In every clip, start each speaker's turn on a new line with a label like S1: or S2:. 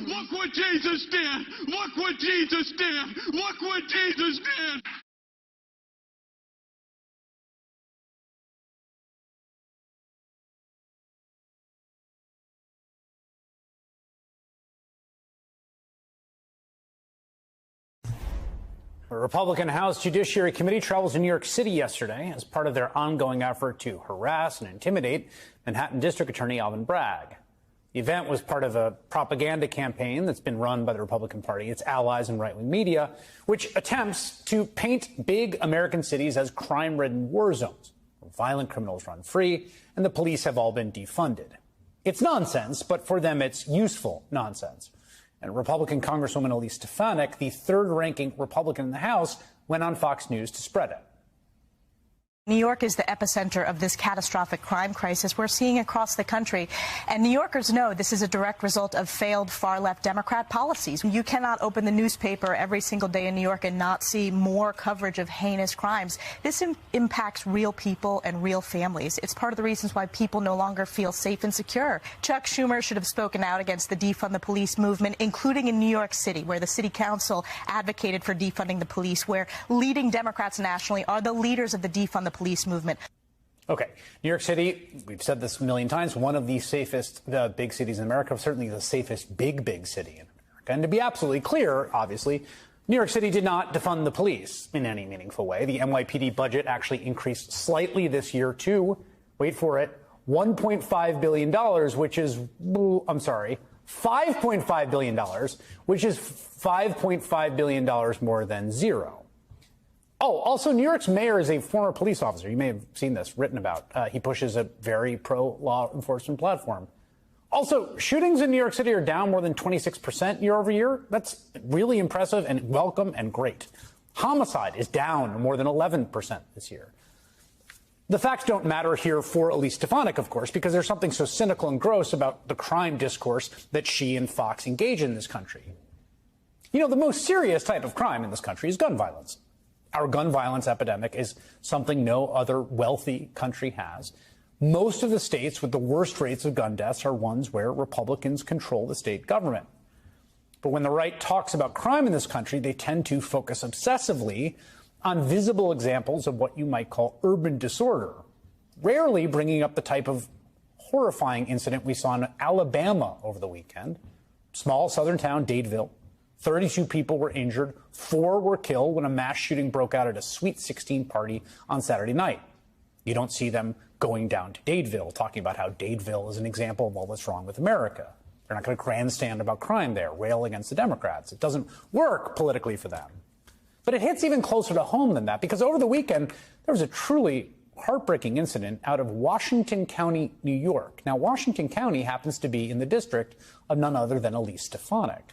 S1: Look what Jesus did! Look what Jesus did! Look what Jesus did!
S2: A Republican House Judiciary Committee travels to New York City yesterday as part of their ongoing effort to harass and intimidate Manhattan District Attorney Alvin Bragg. The event was part of a propaganda campaign that's been run by the Republican Party, its allies and right-wing media, which attempts to paint big American cities as crime-ridden war zones, where violent criminals run free and the police have all been defunded. It's nonsense, but for them it's useful nonsense. And Republican Congresswoman Elise Stefanik, the third-ranking Republican in the House, went on Fox News to spread it.
S3: New York is the epicenter of this catastrophic crime crisis we're seeing across the country. And New Yorkers know this is a direct result of failed far-left Democrat policies. You cannot open the newspaper every single day in New York and not see more coverage of heinous crimes. This impacts real people and real families. It's part of the reasons why people no longer feel safe and secure. Chuck Schumer should have spoken out against the defund the police movement, including in New York City, where the city council advocated for defunding the police, where leading Democrats nationally are the leaders of the defund the police movement.
S2: Okay. New York City, we've said this a million times, one of the safest big cities in America, certainly the safest big city in America. And to be absolutely clear, obviously, New York City did not defund the police in any meaningful way. The NYPD budget actually increased slightly this year to, wait for it, $1.5 billion, which is, I'm sorry, $5.5 billion, which is $5.5 billion more than zero. Oh, also, New York's mayor is a former police officer. You may have seen this written about. He pushes a very pro-law enforcement platform. Also, shootings in New York City are down more than 26% year over year. That's really impressive and welcome and great. Homicide is down more than 11% this year. The facts don't matter here for Elise Stefanik, of course, because there's something so cynical and gross about the crime discourse that she and Fox engage in this country. You know, the most serious type of crime in this country is gun violence. Our gun violence epidemic is something no other wealthy country has. Most of the states with the worst rates of gun deaths are ones where Republicans control the state government. But when the right talks about crime in this country, they tend to focus obsessively on visible examples of what you might call urban disorder, rarely bringing up the type of horrifying incident we saw in Alabama over the weekend. Small southern town, Dadeville. 32 people were injured, 4 were killed when a mass shooting broke out at a Sweet 16 party on Saturday night. You don't see them going down to Dadeville, talking about how Dadeville is an example of all that's wrong with America. They're not going to grandstand about crime there, rail against the Democrats. It doesn't work politically for them. But it hits even closer to home than that, because over the weekend, there was a truly heartbreaking incident out of Washington County, New York. Now, Washington County happens to be in the district of none other than Elise Stefanik.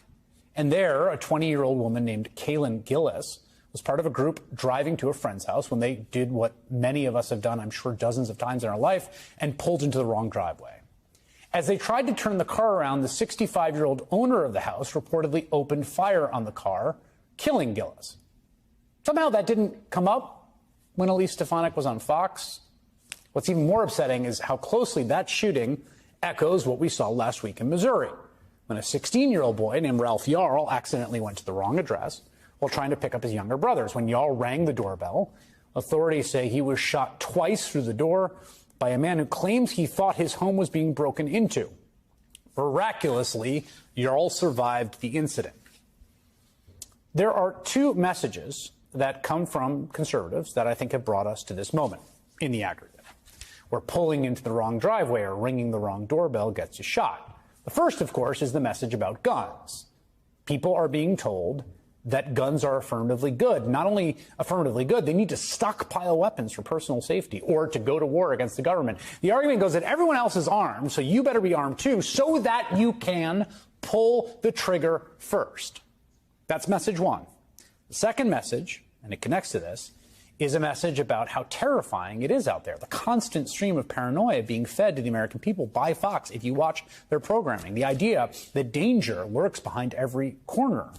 S2: And there, a 20-year-old woman named Kaylin Gillis was part of a group driving to a friend's house when they did what many of us have done, I'm sure, dozens of times in our life, and pulled into the wrong driveway. As they tried to turn the car around, the 65-year-old owner of the house reportedly opened fire on the car, killing Gillis. Somehow that didn't come up when Elise Stefanik was on Fox. What's even more upsetting is how closely that shooting echoes what we saw last week in Missouri, when a 16-year-old boy named Ralph Yarl accidentally went to the wrong address while trying to pick up his younger brothers. When Yarl rang the doorbell, authorities say he was shot twice through the door by a man who claims he thought his home was being broken into. Miraculously, Yarl survived the incident. There are 2 messages that come from conservatives that I think have brought us to this moment in the aggregate, where pulling into the wrong driveway or ringing the wrong doorbell gets you shot. The first, of course, is the message about guns. People are being told that guns are affirmatively good. Not only affirmatively good, they need to stockpile weapons for personal safety or to go to war against the government. The argument goes that everyone else is armed, so you better be armed too, so that you can pull the trigger first. That's message 1. The second message, and it connects to this, is a message about how terrifying it is out there. The constant stream of paranoia being fed to the American people by Fox if you watch their programming. The idea that danger lurks behind every corner.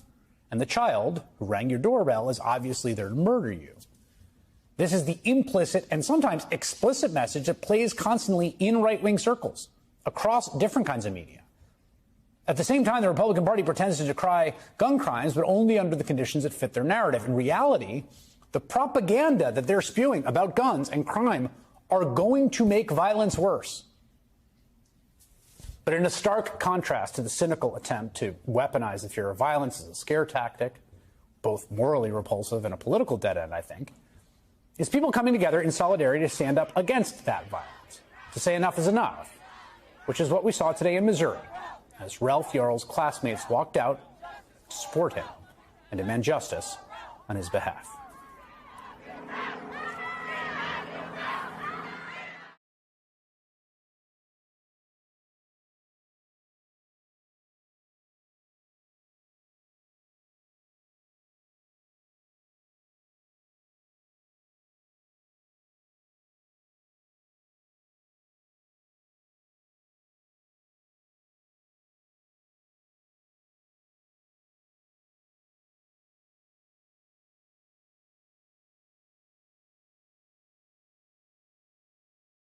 S2: And the child who rang your doorbell is obviously there to murder you. This is the implicit and sometimes explicit message that plays constantly in right-wing circles across different kinds of media. At the same time, the Republican Party pretends to decry gun crimes, but only under the conditions that fit their narrative. In reality, the propaganda that they're spewing about guns and crime are going to make violence worse. But in a stark contrast to the cynical attempt to weaponize the fear of violence as a scare tactic, both morally repulsive and a political dead end, I think, is people coming together in solidarity to stand up against that violence, to say enough is enough, which is what we saw today in Missouri, as Ralph Yarl's classmates walked out to support him and demand justice on his behalf.